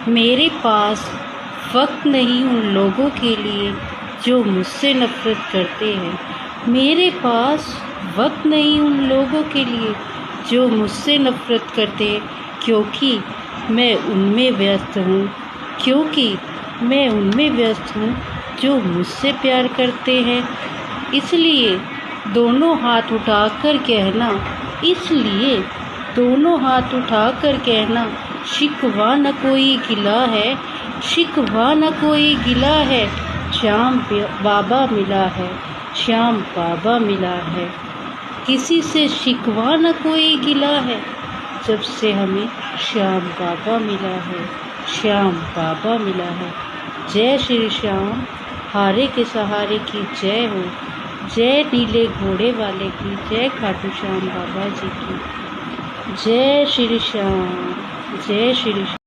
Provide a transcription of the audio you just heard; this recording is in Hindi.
मेरे पास वक्त नहीं उन लोगों के लिए जो मुझसे नफ़रत करते हैं। मेरे पास वक्त नहीं उन लोगों के लिए जो मुझसे नफ़रत करते हैं, क्योंकि मैं उनमें व्यस्त हूँ जो मुझसे प्यार करते हैं। इसलिए दोनों हाथ उठाकर कहना, शिकवा न कोई गिला है, श्याम बाबा मिला है। किसी से शिकवा न कोई गिला है, जब से हमें श्याम बाबा मिला है। जय श्री श्याम, हारे के सहारे की जय हो। जय नीले घोड़े वाले की, जय खाटू श्याम बाबा जी की। जय श्री श्याम, जय श्री श्याम।